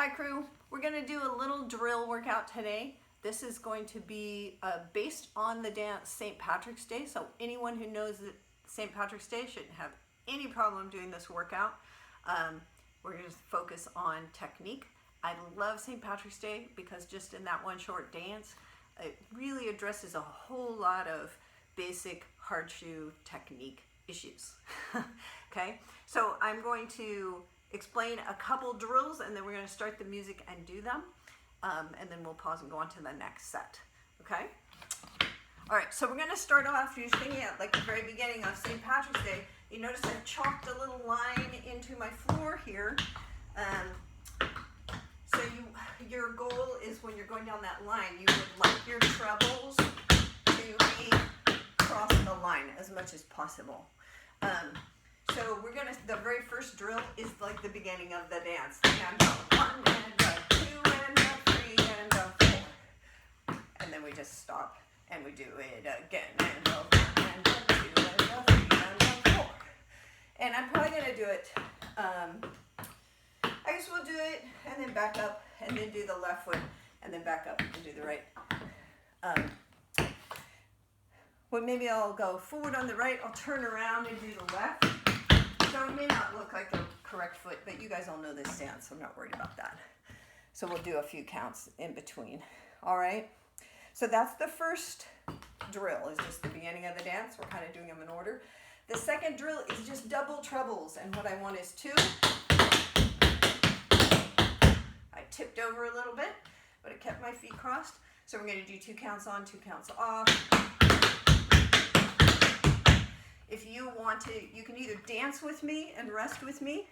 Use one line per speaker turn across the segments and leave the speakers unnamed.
Hi crew, we're going to do a little drill workout today. This is going to be based on the dance St. Patrick's Day, so anyone who knows that St. Patrick's Day shouldn't have any problem doing this workout. We're going to focus on technique. I love St. Patrick's Day because just in that one short dance, it really addresses a whole lot of basic hard shoe technique issues. Okay, so I'm going to explain a couple drills and then we're going to start the music and do them, and then we'll pause and go on to the next set. Okay, all right, so we're going to start off using it like the very beginning of St. Patrick's Day. You notice I've chalked a little line into my floor here. So your goal is when you're going down that line, you would like your trebles to be across the line as much as possible. So we're gonna, the very first drill is like the beginning of the dance. And a 1 and a 2 and a 3 and a 4. And then we just stop and we do it again. And a 1 and a 2 and a 3 and a 4. And I'm probably gonna do it, I guess we'll do it and then back up and then do the left foot and then back up and do the right. Well, maybe I'll go forward on the right, I'll turn around and do the left. So it may not look like the correct foot, but you guys all know this dance, so I'm not worried about that. So we'll do a few counts in between. All right, so that's the first drill, is just the beginning of the dance. We're kind of doing them in order. The second drill is just double trebles, and what I want is 2. I tipped over a little bit, but it kept my feet crossed. So we're going to do 2 counts on, 2 counts off. If you want to, you can either dance with me and rest with me,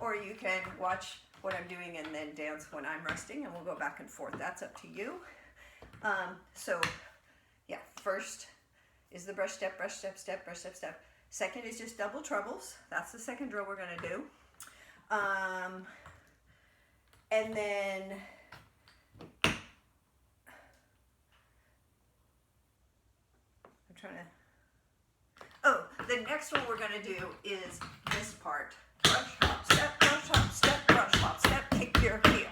or you can watch what I'm doing and then dance when I'm resting, and we'll go back and forth. That's up to you. So yeah, first is the brush step, brush step, step, brush step, step. Second is just double trebles. That's the second drill we're going to do. And then I'm trying to, oh, the next one we're going to do is this part. Brush, hop, step, brush, hop, step, brush, hop, step, kick your heel.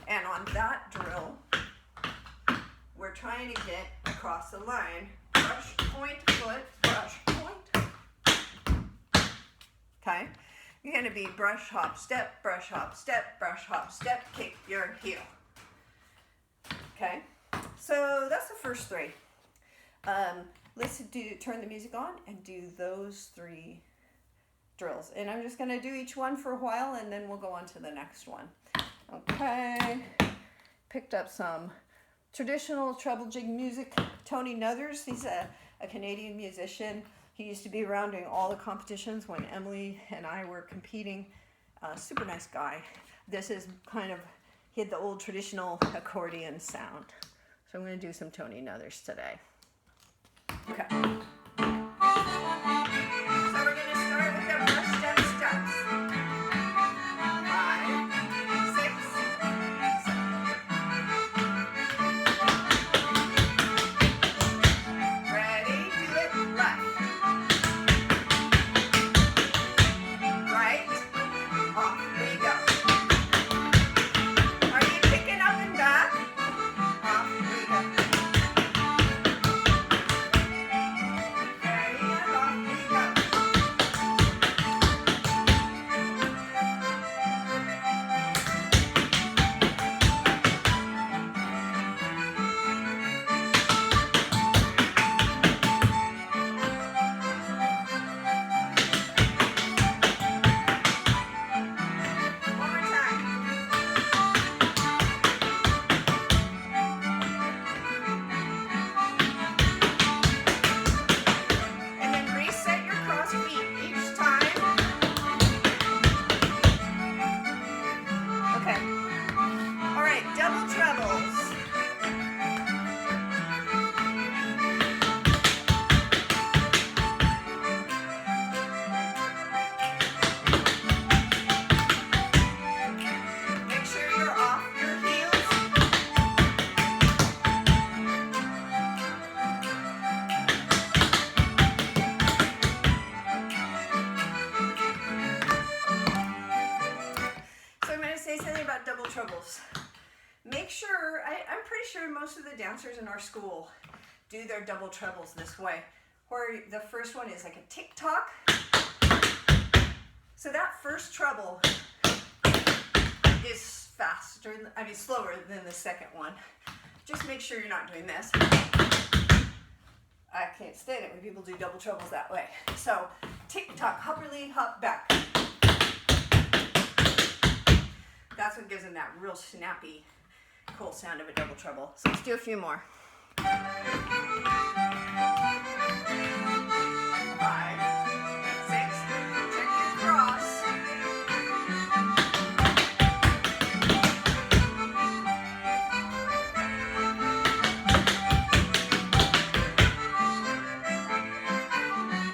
And on that drill, we're trying to get across the line. Brush, point, foot, brush, point. Okay? You're going to be brush, hop, step, brush, hop, step, brush, hop, step, kick your heel. Okay? So that's the first 3. Let's turn the music on and do those 3 drills. And I'm just going to do each one for a while and then we'll go on to the next one. Okay. Picked up some traditional treble jig music. Tony Nuthers, he's a Canadian musician. He used to be around doing all the competitions when Emily and I were competing. Super nice guy. This is kind of, he had the old traditional accordion sound. So I'm going to do some Tony Nuthers today. Okay. So we're going to start with the brush step steps. 5, 6, 7. Ready? Do it left. Right. Off we go. Are you picking up and back? Off we go. drills. Make sure, I'm pretty sure most of the dancers in our school do their double trebles this way, where the first one is like a tick-tock. So that first treble is faster, slower than the second one. Just make sure you're not doing this. I can't stand it when people do double trebles that way. So tick-tock, hop really, hop back. That's what gives them that real snappy, cool sound of a double treble. So let's do a few more. 5, 6, check your cross.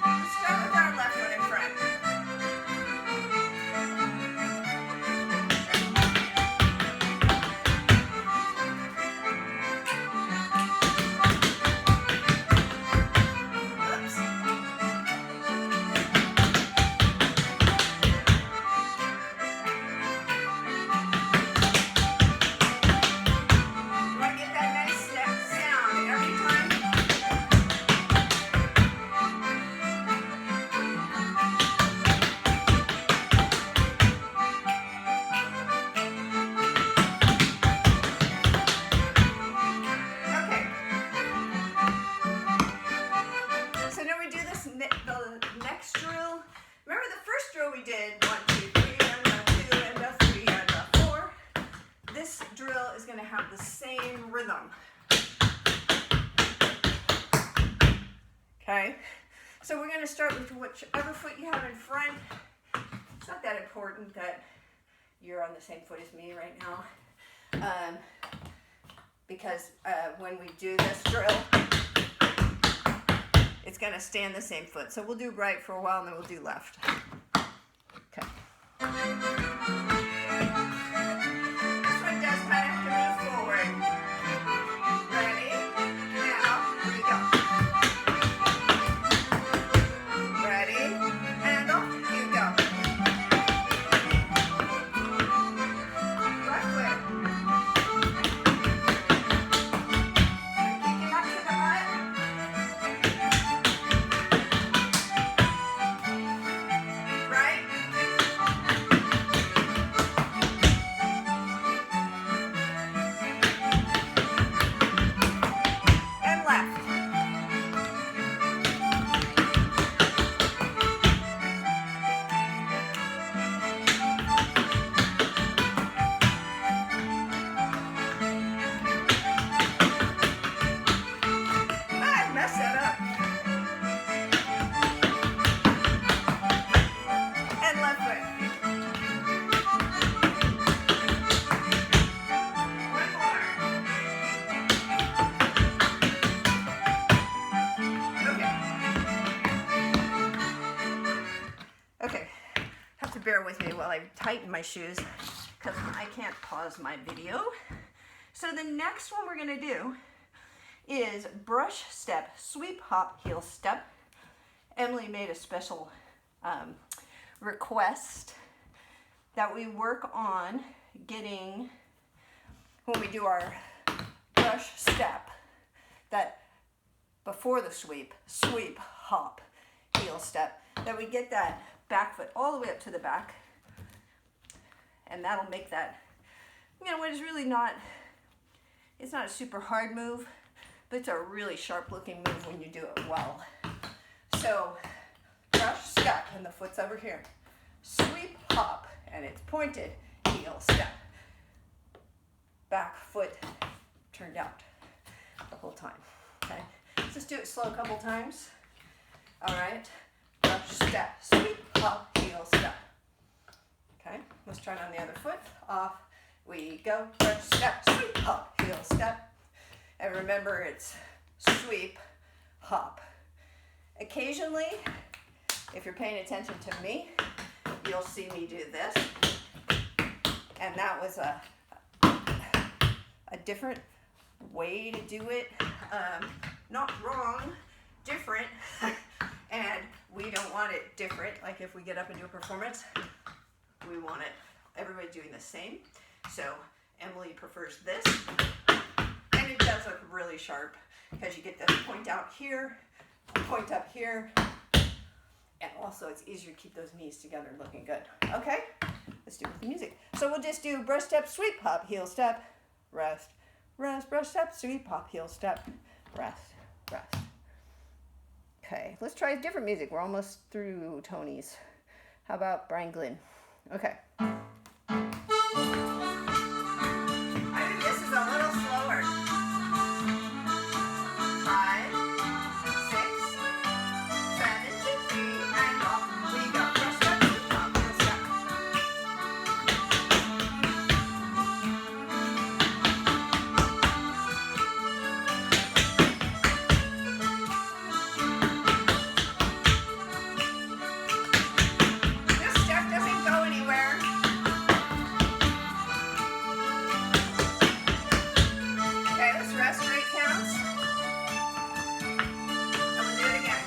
Let's start with our left foot in front. We did 1, 2, 3, and a 2, and a 3, and a 4. This drill is going to have the same rhythm. Okay, so we're going to start with whichever foot you have in front. It's not that important that you're on the same foot as me right now, because when we do this drill, it's going to stay on the same foot. So we'll do right for a while, and then we'll do left. Okay. This one does kind of have to move forward. Ready? Now, here we go. Ready? And off you go. Left foot. Kick it up to the butt. Right? And left. I messed that up. And left foot. One more. Okay. Have to bear with me while I tighten my shoes because I can't pause my video. So the next one we're going to do is brush step, sweep, hop, heel step. Emily made a special request that we work on getting, when we do our brush step, that before the sweep, sweep, hop, heel step, that we get that back foot all the way up to the back, and that'll make that, what is really not, it's not a super hard move, but it's a really sharp looking move when you do it well. So brush step, and the foot's over here. Sweep, hop, and it's pointed, heel step. Back foot turned out the whole time. Okay, let's just do it slow a couple times. All right, brush step, sweep, hop, heel step. Okay, let's try it on the other foot. Off we go, brush step, sweep, hop, heel step. And remember, it's sweep, hop. Occasionally, if you're paying attention to me, you'll see me do this. And that was a different way to do it. Not wrong, different. And we don't want it different. Like if we get up and do a performance, we want it, everybody doing the same. So Emily prefers this. And it does look really sharp because you get this point out here, point up here. And also it's easier to keep those knees together looking good. Okay, let's do it with the music. So we'll just do brush step, sweep, hop, heel step, rest, rest, brush step, sweep, hop, heel step, rest, rest. Okay, let's try different music. We're almost through Tony's. How about Brian Glynn? Okay. I think this is a little slower. 5, 6, 7, 2, 3, and off we go. Brush step, sweep, hop, heel step. This step doesn't go anywhere. Okay, let's rest 3 counts. And we'll do it again.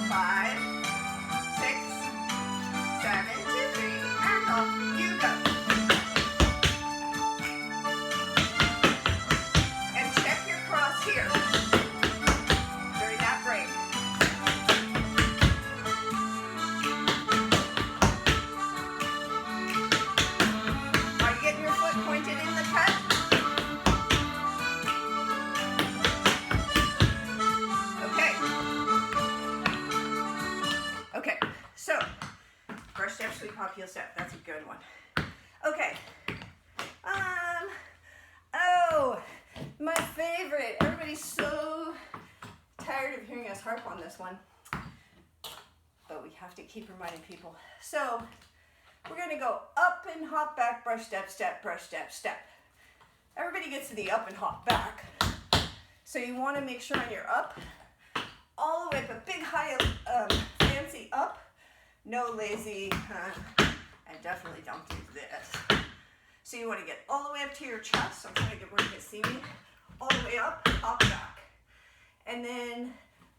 5, 6, 7, 2, 3, and off you go. And check your cross here during that break. Are you getting your foot pointed in the cut? Okay. Okay, so brush step, sweep, hop, heel step. That's a good one. Okay. Oh, my favorite. Everybody's so tired of hearing us harp on this one. But we have to keep reminding people. So we're gonna go up and hop back, brush step, step, brush step, step. Everybody gets to the up and hop back. So you wanna make sure on your up, all the way up, a big high, fancy up, no lazy, and definitely don't do this. So you wanna get all the way up to your chest. I'm trying to get where you can see me. All the way up, hop back. And then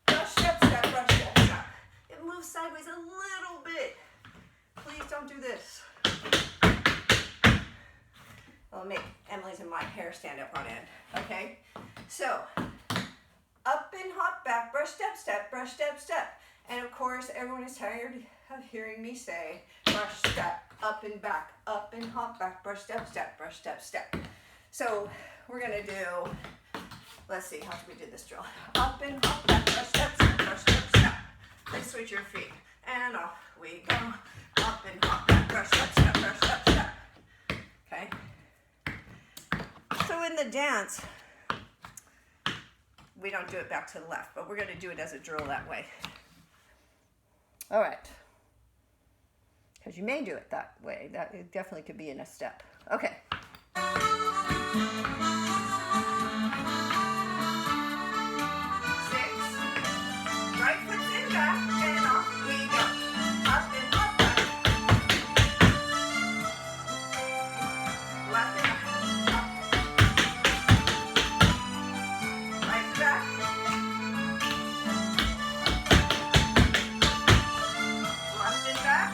brush step, step, brush step, step. It moves sideways a little bit. Please don't do this. It'll make Emily's and my hair stand up on end. Okay? So, up and hop back, brush step, step, brush step, step. And of course, everyone is tired of hearing me say brush step, up and back, up and hop back, brush step, step, brush step, step. So, we're gonna do, let's see, how do we do this drill? Up and hop back, brush step, step, brush step, step. Let's switch your feet. And off we go. Up and hop back, brush step, step, brush step, step. Okay? So in the dance, we don't do it back to the left, but we're going to do it as a drill that way. All right. Because you may do it that way. That it definitely could be in a step. Okay. 6, right foot's in back, and off we go. Up and hop back. Left and up. Right back. Left and back.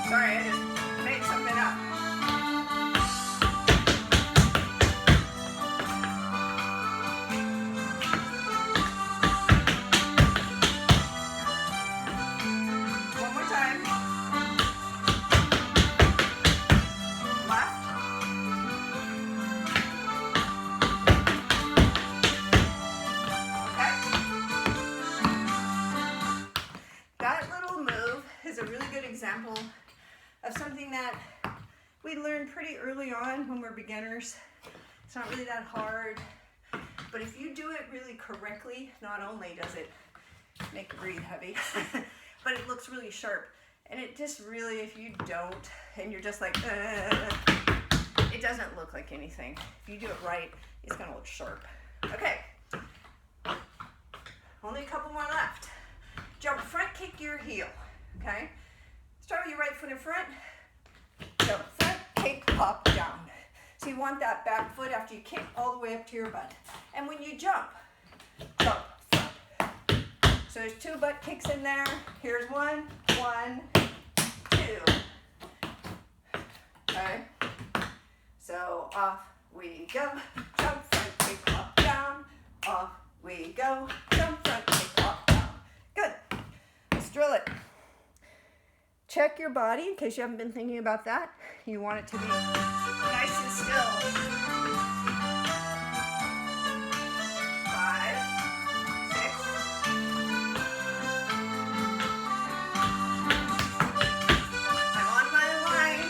Sorry, I just made something up. One more time. Left. Okay. That little move is a really good example of something that we learn pretty early on when we're beginners. It's not really that hard, but if you do it really correctly, not only does it make you breathe heavy, but it looks really sharp. And it just really, if you don't, and you're just like, it doesn't look like anything. If you do it right, it's gonna look sharp. Okay, only a couple more left. Jump front, kick your heel, okay? Start with your right foot in front, jump front, kick, hop down. So you want that back foot after you kick all the way up to your butt. And when you jump, jump, front. So there's 2 butt kicks in there. Here's one, 1, 2. Okay. So off we go, jump, front, kick, hop, down. Off we go, jump, front, kick, hop, down. Good. Let's drill it. Check your body in case you haven't been thinking about that. You want it to be nice and still. 5, 6. I'm on my line.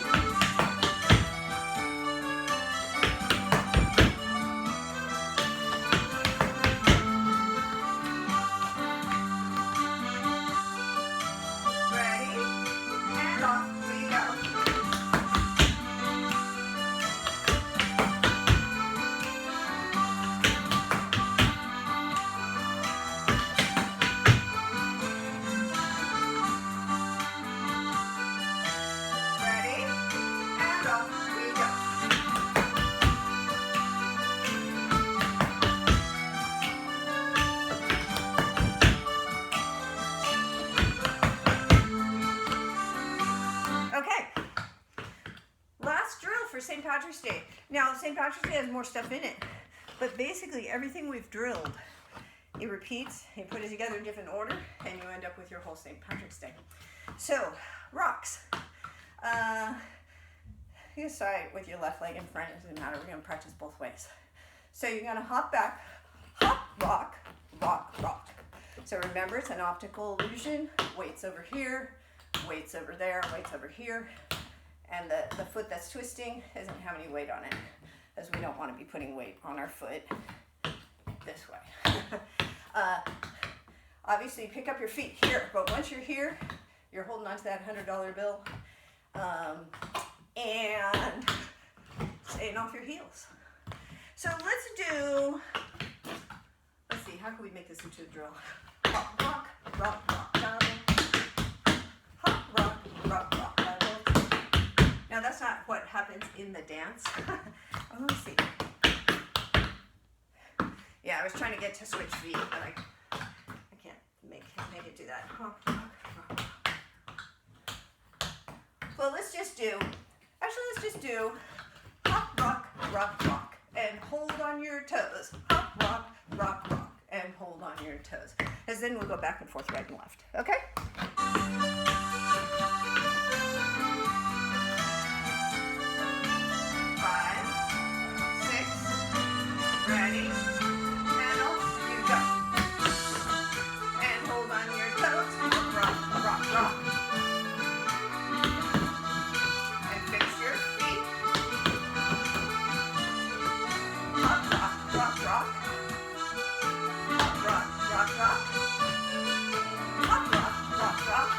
Ready? And off we go. Ready? And off we go. Okay. Last drill for St. Patrick's Day. Now, St. Patrick's Day has more stuff in it, but basically everything we've drilled, it repeats, you put it together in different order, and you end up with your whole St. Patrick's Day. So, rocks. You decide with your left leg in front, it doesn't matter, we're going to practice both ways. So you're going to hop back, hop, rock, rock, rock. So remember, it's an optical illusion. Weights over here, weights over there, weights over here. And the foot that's twisting doesn't have any weight on it, as we don't want to be putting weight on our foot this way. Obviously, pick up your feet here, but once you're here, you're holding on to that $100 bill and staying off your heels. So let's see, how can we make this into a drill? Hop, rock, rock, rock, double. Hop, rock, rock, rock, double. Now that's not what happens in the dance. Oh, let's see. Yeah, I was trying to get to switch feet, but I can't make it do that. Hop, rock, rock. Well, let's just do hop, rock, rock, rock, and hold on your toes. Hop, rock, rock, rock, and hold on your toes. Because then we'll go back and forth, right and left. Okay? 5, 6, ready, and off you go. And hold on your toes. Rock, rock, rock. And fix your feet. Hop, rock, rock, rock. Hop, rock, rock, rock. Hop, rock, rock, rock.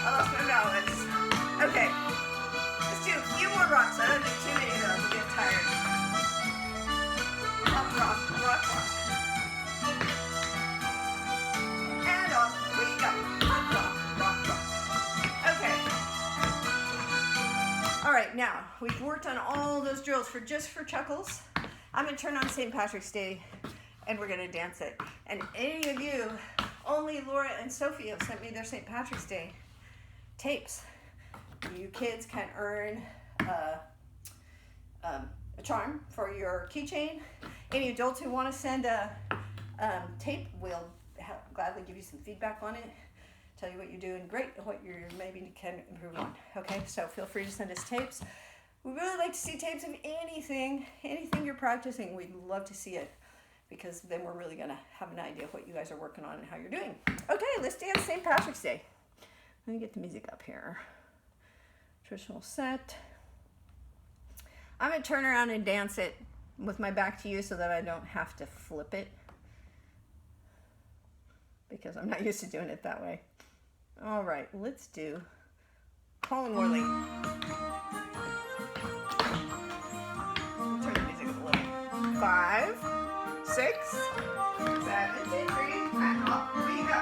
I lost my balance. Okay. Let's do a few more rocks. I don't do too many of those. I'll get tired. Hop, rock, rock, rock. And off we go. Hop, rock, rock, rock. Okay. All right, now we've worked on all those drills just for chuckles. I'm going to turn on St. Patrick's Day and we're going to dance it. And any of you, only Laura and Sophie have sent me their St. Patrick's Day tapes. You kids can earn a charm for your keychain. Any adults who want to send a tape, we'll gladly give you some feedback on it. Tell you what you're doing great and what you maybe can improve on. Okay, so feel free to send us tapes. We really like to see tapes of anything you're practicing. We'd love to see it because then we're really going to have an idea of what you guys are working on and how you're doing. Okay, let's dance St. Patrick's Day. Let me get the music up here. Traditional set. I'm going to turn around and dance it with my back to you so that I don't have to flip it because I'm not used to doing it that way. All right, let's do Paul and Worley. Turn the music up a little. 5, 6, 7, 8, 3, and off we go.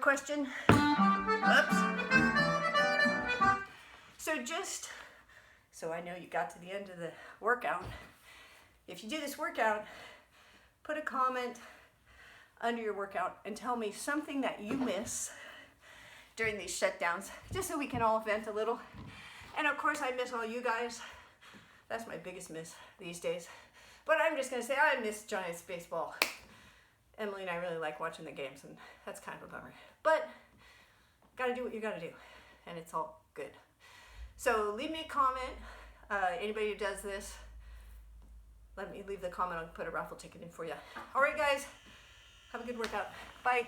question. Oops. So just so I know you got to the end of the workout, if you do this workout, put a comment under your workout and tell me something that you miss during these shutdowns, just so we can all vent a little. And of course, I miss all you guys. That's my biggest miss these days. But I'm just gonna say I miss Giants baseball. Emily and I really like watching the games, and that's kind of a bummer. But gotta do what you gotta do, and it's all good. So leave me a comment. Anybody who does this, let me leave the comment. I'll put a raffle ticket in for you. All right, guys, have a good workout. Bye.